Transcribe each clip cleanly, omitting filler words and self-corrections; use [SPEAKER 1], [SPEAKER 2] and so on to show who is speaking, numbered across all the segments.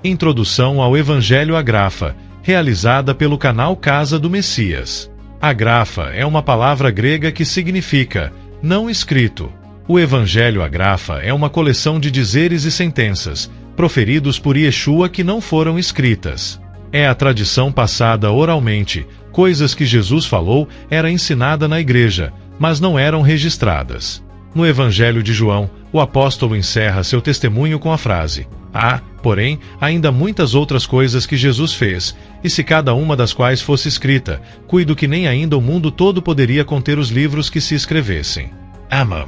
[SPEAKER 1] Introdução ao Evangelho Agrafa, realizada pelo canal Casa do Messias. Agrafa é uma palavra grega que significa não escrito. O Evangelho Agrafa é uma coleção de dizeres e sentenças, proferidos por Yeshua que não foram escritas. É a tradição passada oralmente, coisas que Jesus falou era ensinada na igreja, mas não eram registradas. No Evangelho de João, o apóstolo encerra seu testemunho com a frase: há, porém, ainda muitas outras coisas que Jesus fez, e se cada uma das quais fosse escrita, cuido que nem ainda o mundo todo poderia conter os livros que se escrevessem. Amém.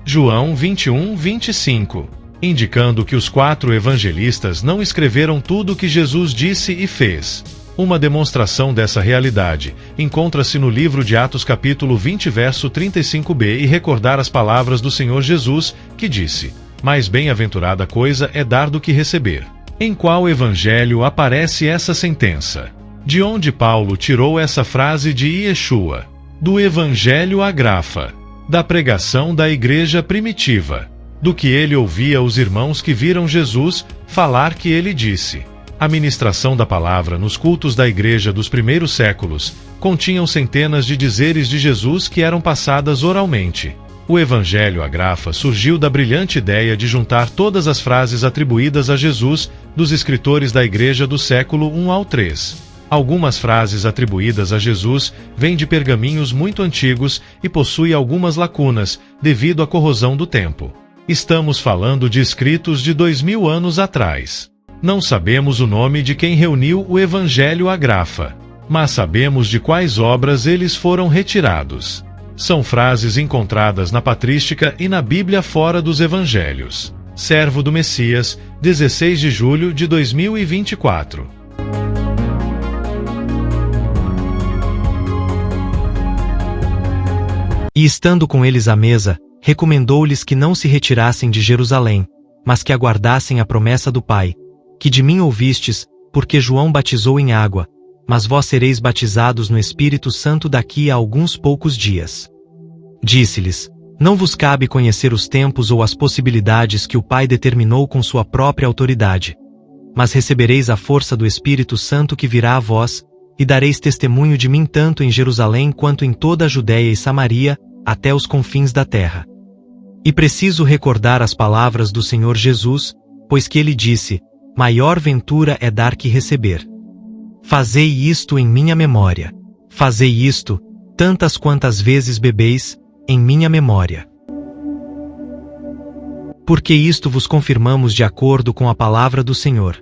[SPEAKER 1] João 21, 25. Indicando que os 4 evangelistas não escreveram tudo o que Jesus disse e fez. Uma demonstração dessa realidade encontra-se no livro de Atos capítulo 20 verso 35b e recordar as palavras do Senhor Jesus, que disse: mais bem-aventurada coisa é dar do que receber. Em qual evangelho aparece essa sentença? De onde Paulo tirou essa frase de Yeshua? Do Evangelho Agrafa, da pregação da igreja primitiva, do que ele ouvia os irmãos que viram Jesus falar que ele disse. A ministração da palavra nos cultos da igreja dos primeiros séculos continham centenas de dizeres de Jesus que eram passadas oralmente. O Evangelho Agrafa surgiu da brilhante ideia de juntar todas as frases atribuídas a Jesus dos escritores da igreja do século I ao III. Algumas frases atribuídas a Jesus vêm de pergaminhos muito antigos e possuem algumas lacunas devido à corrosão do tempo. Estamos falando de escritos de 2000 anos atrás. Não sabemos o nome de quem reuniu o Evangelho Agrafa, mas sabemos de quais obras eles foram retirados. São frases encontradas na patrística e na Bíblia fora dos Evangelhos. Servo do Messias, 16 de julho de 2024.
[SPEAKER 2] E estando com eles à mesa, recomendou-lhes que não se retirassem de Jerusalém, mas que aguardassem a promessa do Pai, que de mim ouvistes, porque João batizou em água, mas vós sereis batizados no Espírito Santo daqui a alguns poucos dias. Disse-lhes: não vos cabe conhecer os tempos ou as possibilidades que o Pai determinou com sua própria autoridade. Mas recebereis a força do Espírito Santo que virá a vós, e dareis testemunho de mim tanto em Jerusalém quanto em toda a Judéia e Samaria, até os confins da terra. E preciso recordar as palavras do Senhor Jesus, pois que ele disse: maior ventura é dar que receber. Fazei isto em minha memória. Fazei isto, tantas quantas vezes bebeis, em minha memória. Porque isto vos confirmamos de acordo com a palavra do Senhor,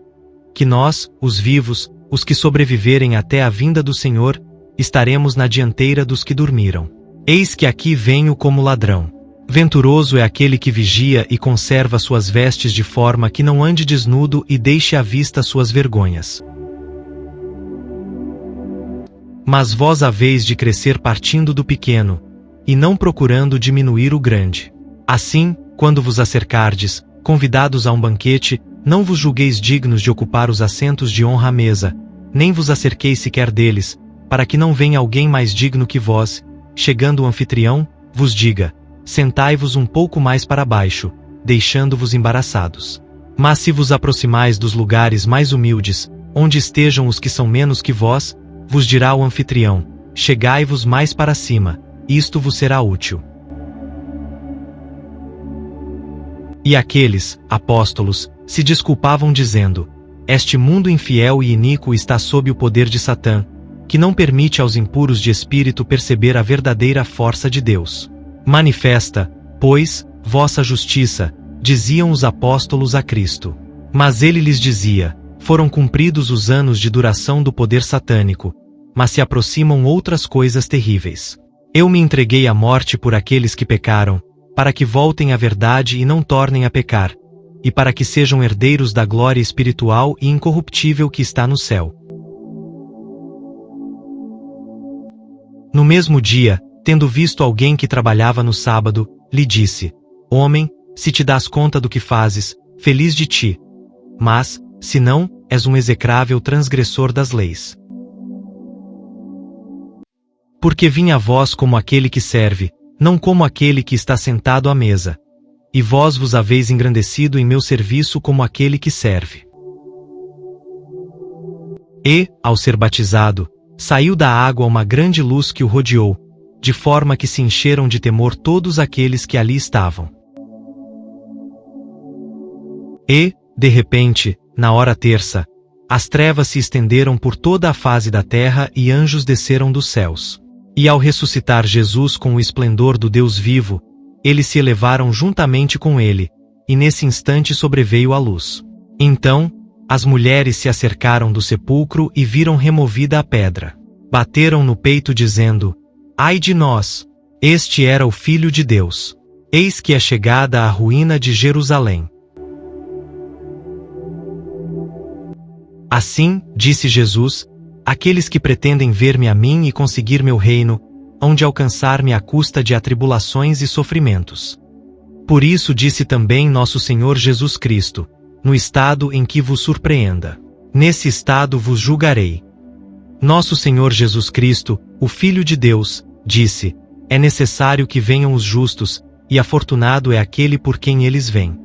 [SPEAKER 2] que nós, os vivos, os que sobreviverem até a vinda do Senhor, estaremos na dianteira dos que dormiram. Eis que aqui venho como ladrão. Venturoso é aquele que vigia e conserva suas vestes de forma que não ande desnudo e deixe à vista suas vergonhas. Mas vós haveis de crescer partindo do pequeno, e não procurando diminuir o grande. Assim, quando vos acercardes, convidados a um banquete, não vos julgueis dignos de ocupar os assentos de honra à mesa, nem vos acerqueis sequer deles, para que não venha alguém mais digno que vós, chegando o anfitrião, vos diga: sentai-vos um pouco mais para baixo, deixando-vos embaraçados. Mas se vos aproximais dos lugares mais humildes, onde estejam os que são menos que vós, vos dirá o anfitrião: chegai-vos mais para cima, isto vos será útil. E aqueles, apóstolos, se desculpavam dizendo: este mundo infiel e iníquo está sob o poder de Satã, que não permite aos impuros de espírito perceber a verdadeira força de Deus. Manifesta, pois, vossa justiça, diziam os apóstolos a Cristo. Mas ele lhes dizia: foram cumpridos os anos de duração do poder satânico, mas se aproximam outras coisas terríveis. Eu me entreguei à morte por aqueles que pecaram, para que voltem à verdade e não tornem a pecar, e para que sejam herdeiros da glória espiritual e incorruptível que está no céu. No mesmo dia, tendo visto alguém que trabalhava no sábado, lhe disse: homem, se te dás conta do que fazes, feliz de ti. Mas, se não, és um execrável transgressor das leis. Porque vim a vós como aquele que serve, não como aquele que está sentado à mesa. E vós vos haveis engrandecido em meu serviço como aquele que serve. E, ao ser batizado, saiu da água uma grande luz que o rodeou, de forma que se encheram de temor todos aqueles que ali estavam. E, de repente, na hora terça, as trevas se estenderam por toda a face da terra e anjos desceram dos céus. E ao ressuscitar Jesus com o esplendor do Deus vivo, eles se elevaram juntamente com ele, e nesse instante sobreveio a luz. Então, as mulheres se acercaram do sepulcro e viram removida a pedra. Bateram no peito dizendo: Ai de nós! Este era o Filho de Deus. Eis que é chegada a ruína de Jerusalém. Assim, disse Jesus, aqueles que pretendem ver-me a mim e conseguir meu reino, hão de alcançar-me à custa de atribulações e sofrimentos. Por isso disse também nosso Senhor Jesus Cristo, no estado em que vos surpreenda. Nesse estado vos julgarei. Nosso Senhor Jesus Cristo, o Filho de Deus, disse: é necessário que venham os justos, e afortunado é aquele por quem eles vêm.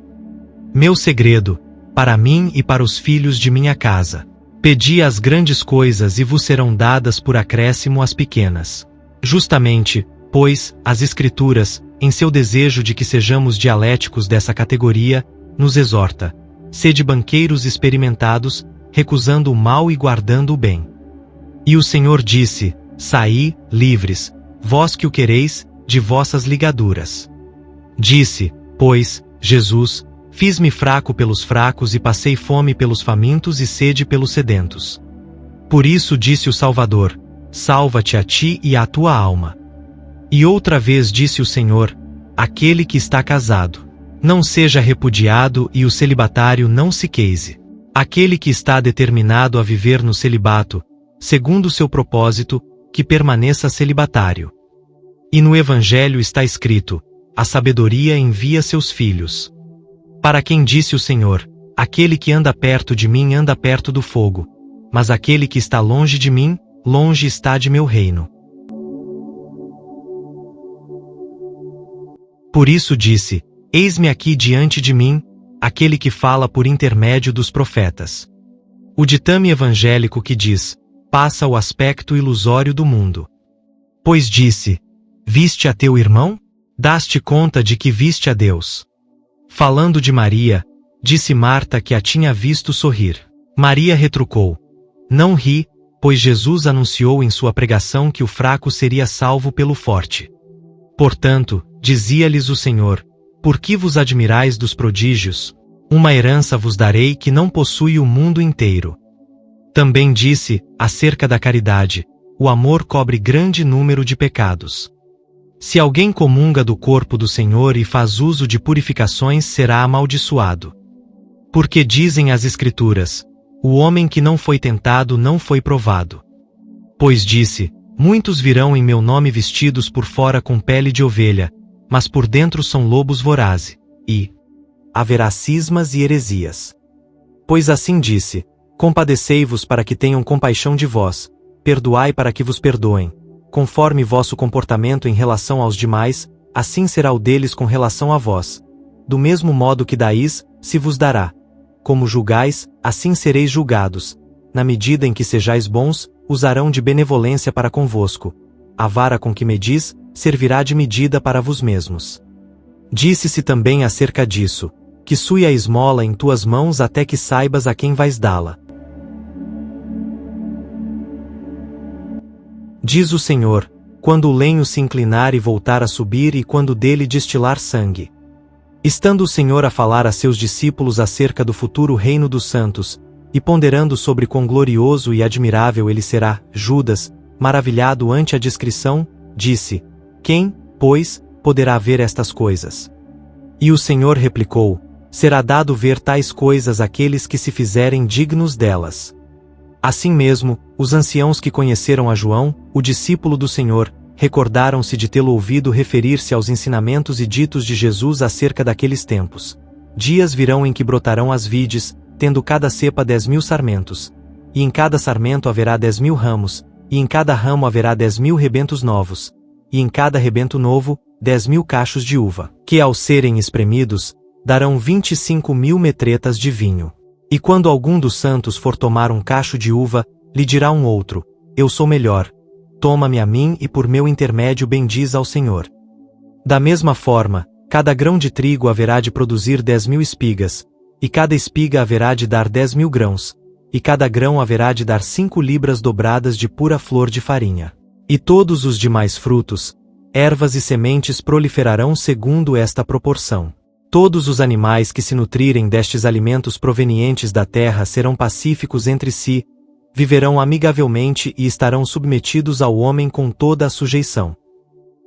[SPEAKER 2] Meu segredo, para mim e para os filhos de minha casa. Pedi as grandes coisas e vos serão dadas por acréscimo as pequenas. Justamente, pois, as Escrituras, em seu desejo de que sejamos dialéticos dessa categoria, nos exorta: sede banqueiros experimentados, recusando o mal e guardando o bem. E o Senhor disse: saí, livres, vós que o quereis, de vossas ligaduras. Disse, pois, Jesus: fiz-me fraco pelos fracos e passei fome pelos famintos e sede pelos sedentos. Por isso disse o Salvador: salva-te a ti e à tua alma. E outra vez disse o Senhor: aquele que está casado, não seja repudiado e o celibatário não se queise. Aquele que está determinado a viver no celibato, segundo o seu propósito, que permaneça celibatário. E no Evangelho está escrito: a sabedoria envia seus filhos. Para quem disse o Senhor: aquele que anda perto de mim anda perto do fogo, mas aquele que está longe de mim, longe está de meu reino. Por isso disse: eis-me aqui diante de mim, aquele que fala por intermédio dos profetas. O ditame evangélico que diz: passa o aspecto ilusório do mundo. Pois disse: viste a teu irmão? Daste conta de que viste a Deus. Falando de Maria, disse Marta que a tinha visto sorrir. Maria retrucou: não ri, pois Jesus anunciou em sua pregação que o fraco seria salvo pelo forte. Portanto, dizia-lhes o Senhor: por que vos admirais dos prodígios? Uma herança vos darei que não possui o mundo inteiro. Também disse, acerca da caridade: o amor cobre grande número de pecados. Se alguém comunga do corpo do Senhor e faz uso de purificações, será amaldiçoado. Porque dizem as Escrituras: o homem que não foi tentado não foi provado. Pois disse: muitos virão em meu nome vestidos por fora com pele de ovelha, mas por dentro são lobos vorazes. E haverá cismas e heresias. Pois assim disse: compadecei-vos para que tenham compaixão de vós, perdoai para que vos perdoem. Conforme vosso comportamento em relação aos demais, assim será o deles com relação a vós. Do mesmo modo que dais, se vos dará. Como julgais, assim sereis julgados. Na medida em que sejais bons, usarão de benevolência para convosco. A vara com que medis, servirá de medida para vos mesmos. Disse-se também acerca disso: que sue a esmola em tuas mãos até que saibas a quem vais dá-la. Diz o Senhor: quando o lenho se inclinar e voltar a subir e quando dele destilar sangue. Estando o Senhor a falar a seus discípulos acerca do futuro reino dos santos, e ponderando sobre quão glorioso e admirável ele será, Judas, maravilhado ante a descrição, disse: quem, pois, poderá ver estas coisas? E o Senhor replicou: será dado ver tais coisas àqueles que se fizerem dignos delas. Assim mesmo, os anciãos que conheceram a João, o discípulo do Senhor, recordaram-se de tê-lo ouvido referir-se aos ensinamentos e ditos de Jesus acerca daqueles tempos. Dias virão em que brotarão as vides, tendo cada cepa 10.000 sarmentos. E em cada sarmento haverá 10.000 ramos, e em cada ramo haverá 10.000 rebentos novos. E em cada rebento novo, 10.000 cachos de uva, que ao serem espremidos, darão 25.000 metretas de vinho. E quando algum dos santos for tomar um cacho de uva, lhe dirá um outro: eu sou melhor. Toma-me a mim e por meu intermédio bendiz ao Senhor. Da mesma forma, cada grão de trigo haverá de produzir 10.000 espigas, e cada espiga haverá de dar 10.000 grãos, e cada grão haverá de dar 5 libras dobradas de pura flor de farinha. E todos os demais frutos, ervas e sementes proliferarão segundo esta proporção. Todos os animais que se nutrirem destes alimentos provenientes da terra serão pacíficos entre si, viverão amigavelmente e estarão submetidos ao homem com toda a sujeição.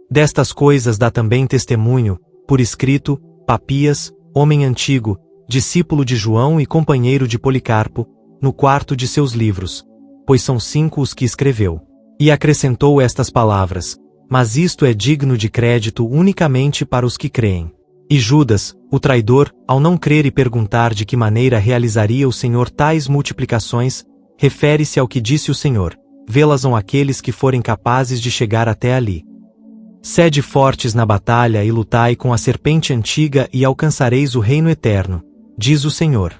[SPEAKER 2] Destas coisas dá também testemunho, por escrito, Papias, homem antigo, discípulo de João e companheiro de Policarpo, no quarto de seus livros, pois são 5 os que escreveu. E acrescentou estas palavras: mas isto é digno de crédito unicamente para os que creem. E Judas, o traidor, ao não crer e perguntar de que maneira realizaria o Senhor tais multiplicações, refere-se ao que disse o Senhor: vê-las-ão aqueles que forem capazes de chegar até ali. Sede fortes na batalha e lutai com a serpente antiga e alcançareis o reino eterno, diz o Senhor.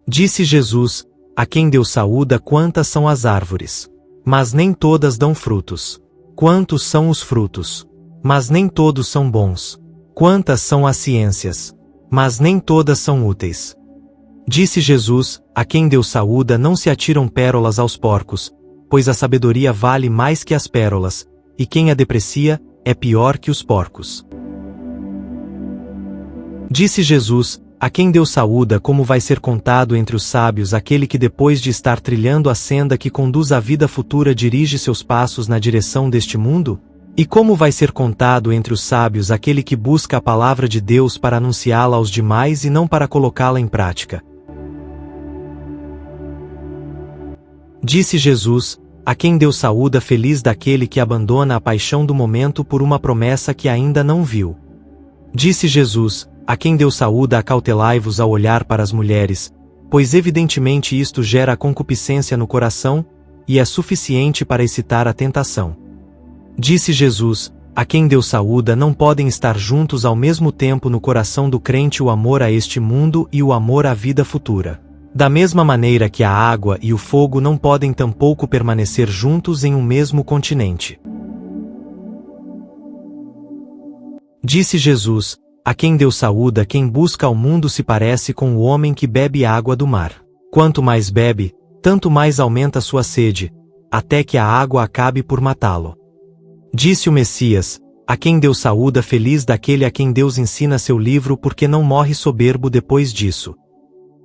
[SPEAKER 2] Disse Jesus: a quem Deus saúda, quantas são as árvores. Mas nem todas dão frutos. Quantos são os frutos? Mas nem todos são bons. Quantas são as ciências? Mas nem todas são úteis. Disse Jesus: a quem Deus saúda não se atiram pérolas aos porcos, pois a sabedoria vale mais que as pérolas, e quem a deprecia é pior que os porcos. Disse Jesus: a quem Deus saúda, como vai ser contado entre os sábios aquele que depois de estar trilhando a senda que conduz à vida futura dirige seus passos na direção deste mundo? E como vai ser contado entre os sábios aquele que busca a palavra de Deus para anunciá-la aos demais e não para colocá-la em prática? Disse Jesus: a quem Deus saúda, feliz daquele que abandona a paixão do momento por uma promessa que ainda não viu. Disse Jesus: a quem Deus saúda, acautelai-vos ao olhar para as mulheres, pois evidentemente isto gera concupiscência no coração, e é suficiente para excitar a tentação. Disse Jesus: a quem Deus saúda, não podem estar juntos ao mesmo tempo no coração do crente o amor a este mundo e o amor à vida futura. Da mesma maneira que a água e o fogo não podem tampouco permanecer juntos em um mesmo continente. Disse Jesus: a quem Deus saúda, quem busca ao mundo se parece com o homem que bebe água do mar. Quanto mais bebe, tanto mais aumenta sua sede, até que a água acabe por matá-lo. Disse o Messias: a quem Deus saúda, feliz daquele a quem Deus ensina seu livro, porque não morre soberbo depois disso.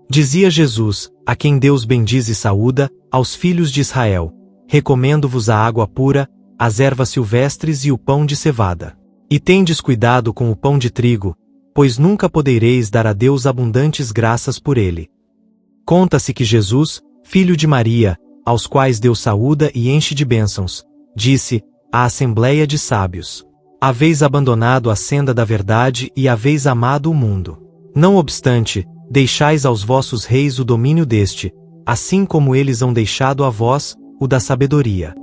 [SPEAKER 2] Dizia Jesus: a quem Deus bendiz e saúda, aos filhos de Israel, recomendo-vos a água pura, as ervas silvestres e o pão de cevada. E tendes cuidado com o pão de trigo, pois nunca podereis dar a Deus abundantes graças por ele. Conta-se que Jesus, filho de Maria, aos quais Deus saúda e enche de bênçãos, disse à assembleia de sábios: haveis abandonado a senda da verdade e haveis amado o mundo. Não obstante, deixais aos vossos reis o domínio deste, assim como eles hão deixado a vós o da sabedoria.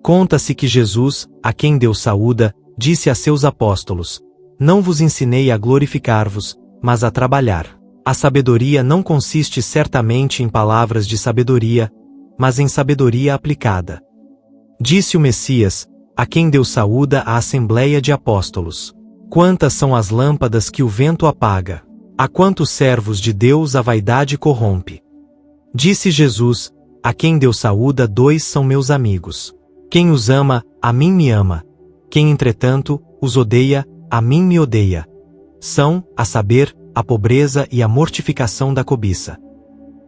[SPEAKER 2] Conta-se que Jesus, a quem Deus saúda, disse a seus apóstolos: não vos ensinei a glorificar-vos, mas a trabalhar. A sabedoria não consiste certamente em palavras de sabedoria, mas em sabedoria aplicada. Disse o Messias, a quem Deus saúda, a assembleia de apóstolos: quantas são as lâmpadas que o vento apaga? A quantos servos de Deus a vaidade corrompe? Disse Jesus, a quem Deus saúda, 2 são meus amigos. Quem os ama, a mim me ama. Quem, entretanto, os odeia, a mim me odeia. São, a saber, a pobreza e a mortificação da cobiça.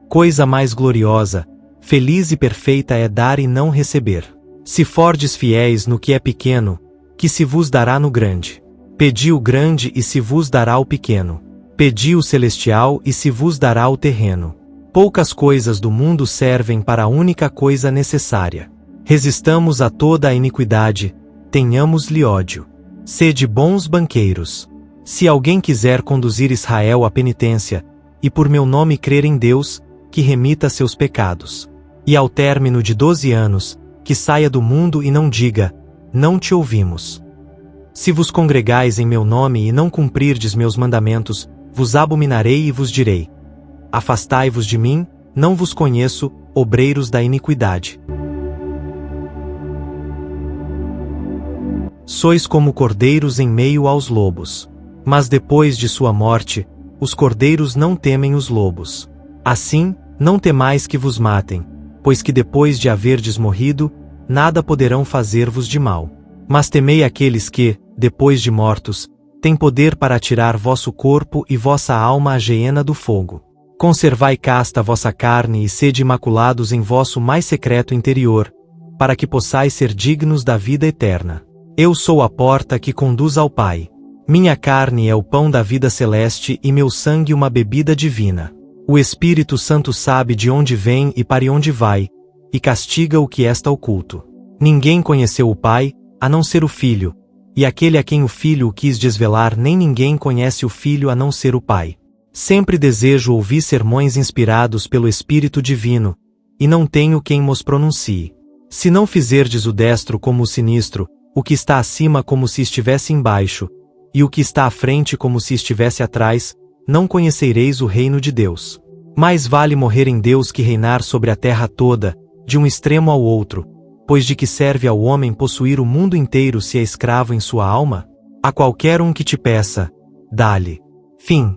[SPEAKER 2] Coisa mais gloriosa, feliz e perfeita é dar e não receber. Se fordes fiéis no que é pequeno, que se vos dará no grande. Pedi o grande e se vos dará o pequeno. Pedi o celestial e se vos dará o terreno. Poucas coisas do mundo servem para a única coisa necessária. Resistamos a toda a iniquidade, tenhamos-lhe ódio. Sede bons banqueiros. Se alguém quiser conduzir Israel à penitência, e por meu nome crer em Deus, que remita seus pecados. E ao término de 12 anos, que saia do mundo e não diga: não te ouvimos. Se vos congregais em meu nome e não cumprirdes meus mandamentos, Vos abominarei e vos direi: afastai-vos de mim, não vos conheço, obreiros da iniquidade. Sois como cordeiros em meio aos lobos. Mas depois de sua morte, os cordeiros não temem os lobos. Assim, não temais que vos matem, pois que depois de haverdes morrido, nada poderão fazer-vos de mal. Mas temei aqueles que, depois de mortos, têm poder para tirar vosso corpo e vossa alma à geena do fogo. Conservai casta vossa carne e sede imaculados em vosso mais secreto interior, para que possais ser dignos da vida eterna. Eu sou a porta que conduz ao Pai. Minha carne é o pão da vida celeste e meu sangue uma bebida divina. O Espírito Santo sabe de onde vem e para onde vai, e castiga o que está oculto. Ninguém conheceu o Pai, a não ser o Filho, e aquele a quem o Filho o quis desvelar, nem ninguém conhece o Filho a não ser o Pai. Sempre desejo ouvir sermões inspirados pelo Espírito Divino, e não tenho quem mos pronuncie. Se não fizerdes o destro como o sinistro, o que está acima como se estivesse embaixo, e o que está à frente como se estivesse atrás, não conhecereis o reino de Deus. Mais vale morrer em Deus que reinar sobre a terra toda, de um extremo ao outro, pois de que serve ao homem possuir o mundo inteiro se é escravo em sua alma? A qualquer um que te peça, dá-lhe. Fim.